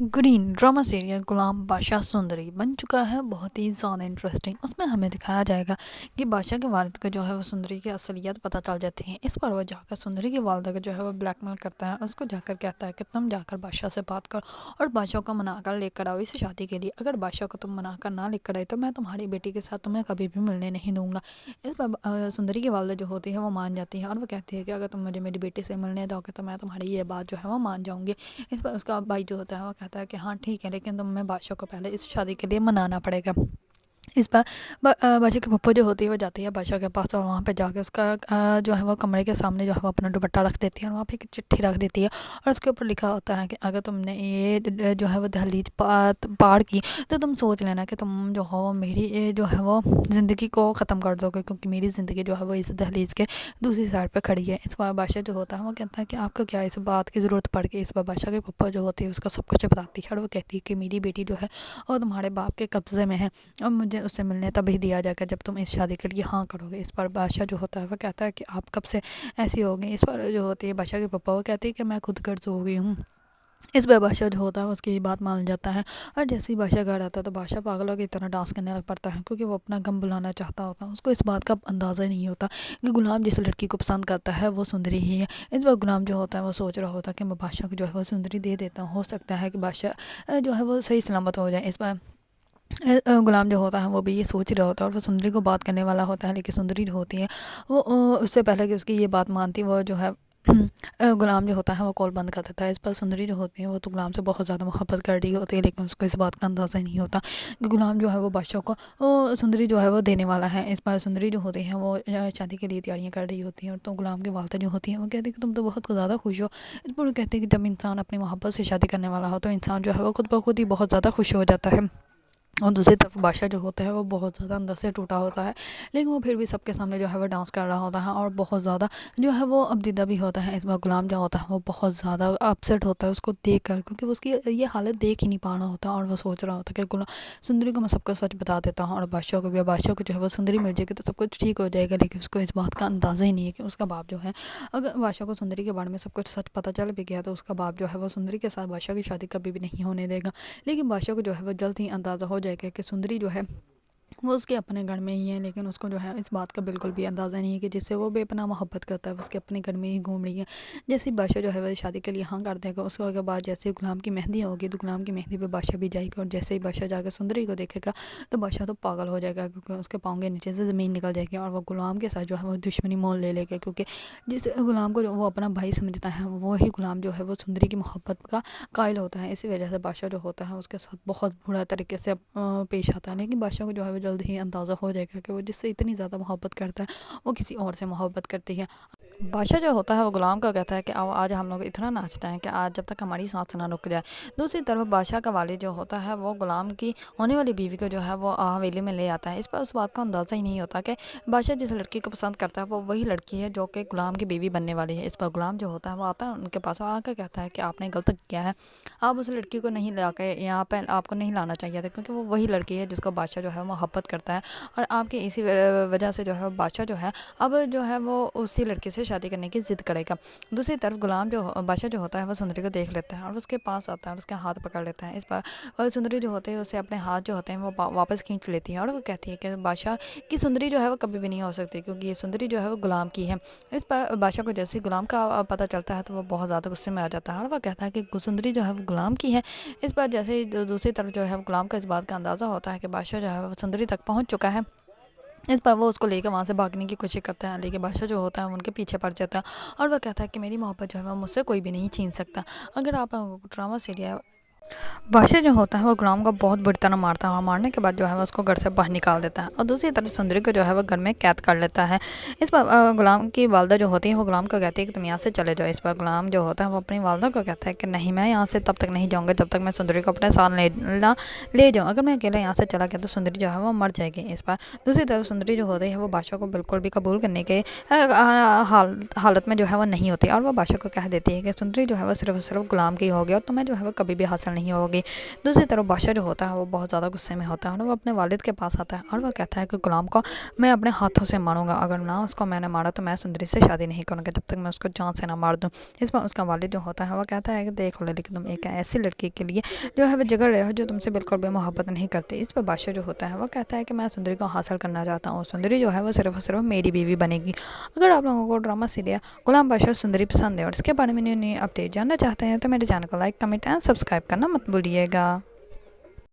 Green drama serial Ghulam بادشاہ سندری بن چکا ہے بہت ہی زیادہ انٹرسٹنگ۔ اس میں ہمیں دکھایا جائے گا کہ بادشاہ کے والد کو جو ہے وہ سندری کی اصلیت پتہ چل جاتی ہے۔ اس پر وہ جا کر سندری کی والدہ کو جو ہے وہ بلیک میل کرتا ہے، اس کو جا کر کہتا ہے کہ تم جا کر بادشاہ سے بات کرو اور بادشاہ کو منا کر لے کر آؤ اس شادی کے لیے۔ اگر بادشاہ کو تم منا کر نہ لے کر آئے تو میں تمہاری بیٹی کے ساتھ تمہیں کبھی بھی ملنے نہیں دوں گا۔ اس پر سندری کی والدہ جو ہوتی ہے وہ مان جاتی ہے اور وہ کہتی ہے کہ اگر تم مجھے میری بیٹی سے ملنے دو گے تو میں تمہاری یہ بات جو ہے وہ مان جاؤں گی۔ اس پر اس کا بھائی جو ہوتا ہے وہ کہتا ہے کہ ہاں ٹھیک ہے، لیکن تمہیں بادشاہ کو پہلے اس شادی کے لیے منانا پڑے گا۔ اس پر بادشاہ کی پھپھو جو ہوتی ہے وہ جاتی ہے بادشاہ کے پاس اور وہاں پہ جا کے اس کا جو ہے وہ کمرے کے سامنے جو ہے وہ اپنا دوپٹہ رکھ دیتی ہے اور وہاں پہ ایک چٹھی رکھ دیتی ہے اور اس کے اوپر لکھا ہوتا ہے کہ اگر تم نے یہ جو ہے وہ دہلیز پار کی تو تم سوچ لینا کہ تم جو ہو میری جو ہے وہ زندگی کو ختم کر دو گے، کیونکہ میری زندگی جو ہے وہ اس دہلیز کے دوسری سائڈ پہ کھڑی ہے۔ اس پر بادشاہ جو ہوتا ہے وہ کہتا ہے کہ آپ کو کیا اس بات کی ضرورت پڑ گئی۔ اس پر بادشاہ کی پھپھو جو ہوتی ہے اس کو سب کچھ بتاتی ہے اور وہ کہتی ہے کہ میری بیٹی جو ہے اور تمہارے باپ کے قبضے میں ہے اور مجھے اس سے ملنے تبھی دیا جائے گا جب تم اس شادی کے لیے ہاں کرو گے۔ اس پر بادشاہ جو ہوتا ہے وہ کہتا ہے کہ آپ کب سے ایسی ہو گئی۔ اس پر جو ہوتی ہے بادشاہ کی پھپھو وہ کہتی ہے کہ میں خود غرض ہو گئی ہوں۔ اس پہ بادشاہ جو ہوتا ہے اس کی بات مان جاتا ہے اور جیسے ہی بادشاہ گھر آتا ہے تو بادشاہ پاگلوں کی طرح ڈانس کرنے لگ پڑتا ہے، کیونکہ وہ اپنا غم بلانا چاہتا ہوتا ہے۔ اس کو اس بات کا اندازہ نہیں ہوتا کہ غلام جس لڑکی کو پسند کرتا ہے وہ سندری ہی ہے۔ اس پر غلام جو ہوتا ہے وہ سوچ رہا ہوتا ہے کہ میں بادشاہ کو جو ہے وہ سندری دے دیتا ہوں، ہو سکتا ہے کہ بادشاہ جو ہے وہ صحیح سلامت ہو جائے۔ اس پر غلام جو ہوتا ہے وہ بھی یہ سوچ رہا ہوتا ہے اور وہ سندری کو بات کرنے والا ہوتا ہے، لیکن سندری جو ہوتی ہے وہ اس سے پہلے کہ اس کی یہ بات مانتی وہ جو ہے غلام جو ہوتا ہے وہ کال بند کر دیتا ہے۔ اس پر سندری جو ہوتی ہے وہ تو غلام سے بہت زیادہ محبت کر رہی ہوتی ہے، لیکن اس کو اس بات کا اندازہ نہیں ہوتا کہ غلام جو ہے وہ بادشاہ کو سندری جو ہے وہ دینے والا ہے۔ اس پر سندری جو ہوتی ہے وہ شادی کے لیے تیاریاں کر رہی ہوتی ہیں، تو غلام کی والدہ جو ہوتی ہے وہ کہتی ہے کہ تم تو بہت زیادہ خوش ہو۔ اس پر وہ کہتے ہیں کہ جب انسان اپنی محبت سے شادی کرنے والا ہو تو انسان جو ہے وہ خود بخود ہی بہت زیادہ خوش ہو جاتا ہے۔ اور دوسری طرف بادشاہ جو ہوتا ہے وہ بہت زیادہ اندر سے ٹوٹا ہوتا ہے، لیکن وہ پھر بھی سب کے سامنے جو ہے وہ ڈانس کر رہا ہوتا ہے اور بہت زیادہ جو ہے وہ ابدیدہ بھی ہوتا ہے۔ اس میں غلام جو ہوتا ہے وہ بہت زیادہ اپسیٹ ہوتا ہے اس کو دیکھ کر، کیونکہ اس کی یہ حالت دیکھ ہی نہیں پا رہا ہوتا اور وہ سوچ رہا ہوتا ہے کہ سندری کو میں سب کو سچ بتا دیتا ہوں اور بادشاہ کو جو ہے وہ سندری مل جائے گی تو سب کچھ ٹھیک ہو جائے گا، لیکن اس کو اس بات کا اندازہ ہی نہیں ہے کہ اس کا باپ جو ہے اگر بادشاہ کو سندری کے بارے میں سب کچھ سچ پتہ چل بھی گیا تو اس کا باپ جو ہے وہ سندری کے ساتھ بادشاہ کی شادی کبھی بھی نہیں ہونے دے گا۔ لیکن بادشاہ کو جو ہے وہ جلد ہی اندازہ ہو جائے گا کہ سندری جو ہے وہ اس کے اپنے گھر میں ہی ہے، لیکن اس کو جو ہے اس بات کا بالکل بھی اندازہ نہیں ہے کہ جس سے وہ بے پناہ محبت کرتا ہے وہ اس کے اپنے گھر میں ہی گھوم رہی ہے۔ جیسے ہی بادشاہ جو ہے وہ شادی کے لیے ہاں کر دے گا اس کے بعد جیسے غلام کی مہندی ہوگی تو غلام کی مہندی پہ بادشاہ بھی جائے گا، اور جیسے ہی بادشاہ جا کے سندری کو دیکھے گا تو بادشاہ تو پاگل ہو جائے گا، کیونکہ اس کے پاؤں کے نیچے سے زمین نکل جائے گی اور وہ غلام کے ساتھ جو ہے وہ دشمنی مول لے لے گا، کیونکہ جس غلام کو جو وہ اپنا بھائی سمجھتا ہے وہی غلام جو ہے وہ سندری کی محبت کا قائل ہوتا ہے۔ اسی وجہ سے بادشاہ جو ہوتا ہے اس کے ساتھ بہت برا طریقے سے پیش آتا ہے، لیکن بادشاہ کو جو ہے وہ جلد ہی اندازہ ہو جائے گا کہ وہ جس سے اتنی زیادہ محبت کرتا ہے وہ کسی اور سے محبت کرتی ہے۔ بادشاہ جو ہوتا ہے وہ غلام کو کہتا ہے کہ آج ہم لوگ اتنا ناچتے ہیں کہ آج جب تک ہماری سانس نہ رک جائے۔ دوسری طرف بادشاہ کا والد جو ہوتا ہے وہ غلام کی ہونے والی بیوی کو جو ہے وہ حویلی میں لے آتا ہے۔ اس پر اس بات کا اندازہ ہی نہیں ہوتا کہ بادشاہ جس لڑکی کو پسند کرتا ہے وہ وہی لڑکی ہے جو کہ غلام کی بیوی بننے والی ہے۔ اس پر غلام جو ہوتا ہے وہ آتا ہے ان کے پاس اور آ کر کہتا ہے کہ آپ نے غلط کیا ہے، آپ اس لڑکی کو نہیں لا کے یہاں پہ آپ کو نہیں لانا چاہیے تھا، کیونکہ وہ وہی لڑکی ہے جس کو بادشاہ جو ہے محبت کرتا ہے، اور آپ کے اسی وجہ سے جو ہے بادشاہ جو ہے اب جو ہے وہ اسی لڑکی سے شادی کرنے کی ضد کرے گا۔ دوسری طرف غلام جو بادشاہ جو ہوتا ہے وہ سندری کو دیکھ لیتا ہے اور اس کے پاس آتا ہے اور اس کے ہاتھ پکڑ لیتا ہے۔ اس پر سندری جو ہوتے ہیں اسے اپنے ہاتھ جو ہوتے ہیں وہ واپس کھینچ لیتی ہے اور وہ کہتی ہے کہ بادشاہ کی سندری جو ہے وہ کبھی بھی نہیں ہو سکتی، کیونکہ یہ سندری جو ہے وہ غلام کی ہے۔ اس پر بادشاہ کو جیسے ہی غلام کا پتہ چلتا ہے تو وہ بہت زیادہ غصے میں آ جاتا ہے اور وہ کہتا ہے کہ سندری جو ہے وہ غلام کی ہے۔ اس پر جیسے ہی دوسری طرف جو ہے غلام کو اس بات کا اندازہ ہوتا ہے کہ بادشاہ جو ہے وہ سندری تک پہنچ چکا ہے، اس پر وہ اس کو لے کے وہاں سے بھاگنے کی کوشش کرتا ہے، لیکن بادشاہ جو ہوتا ہے وہ ان کے پیچھے پڑ جاتا ہے اور وہ کہتا ہے کہ میری محبت جو ہے وہ مجھ سے کوئی بھی نہیں چھین سکتا۔ اگر آپ ڈرامہ سیریل بادشاہ جو ہوتا ہے وہ غلام کو بہت بری طرح مارتا ہے اور مارنے کے بعد جو ہے وہ اس کو گھر سے باہر نکال دیتا ہے، اور دوسری طرف سندری کو جو ہے وہ گھر میں قید کر لیتا ہے۔ اس پر غلام کی والدہ جو ہوتی ہے وہ غلام کو کہتی ہے کہ تم یہاں سے چلے جاؤ۔ اس پر غلام جو ہوتا ہے وہ اپنی والدہ کو کہتا ہے کہ نہیں، میں یہاں سے تب تک نہیں جاؤں گا جب تک میں سندری کو اپنے ساتھ لے جاؤں، اگر میں اکیلا یہاں سے چلا گیا تو سندری جو ہے وہ مر جائے گی۔ اس پر دوسری طرف سندری جو ہوتی ہے وہ بادشاہ کو بالکل بھی قبول کرنے کے حالت میں جو ہے وہ نہیں ہوتی، اور وہ بادشاہ کو کہہ دیتی ہے کہ سندری جو ہے وہ صرف غلام کی ہو گیا اور تمہیں جو ہے وہ کبھی بھی حاصل حاصل نہیں ہوگی۔ دوسری طرف بادشاہ جو ہوتا ہے وہ بہت زیادہ غصے میں ہوتا ہے اور وہ اپنے والد کے پاس آتا ہے اور وہ کہتا ہے کہ غلام کو میں اپنے ہاتھوں سے ماروں گا، اگر نہ اس کو میں نے مارا تو میں سندری سے شادی نہیں کروں گا جب تک میں اس کو جان سے نہ مار دوں۔ اس پر اس کا والد جو ہوتا ہے وہ کہتا ہے کہ دیکھ لو، لیکن تم ایک ایسی لڑکی کے لیے جو ہے وہ جگڑ رہے ہو جو تم سے بالکل بھی محبت نہیں کرتی۔ اس پر بادشاہ جو ہوتا ہے وہ کہتا ہے کہ میں سندری کو حاصل کرنا چاہتا ہوں، سندری جو ہے وہ صرف اور صرف میری بیوی بنے گی۔ اگر آپ لوگوں کو ڈرامہ سیریل غلام بادشاہ سندری پسند ہے اور اس کے بارے میں نئی اپڈیٹ جاننا چاہتے ہیں تو میرے چینل کو لائک، کمنٹ اینڈ سبسکرائب کرنا مت بھولیے گا۔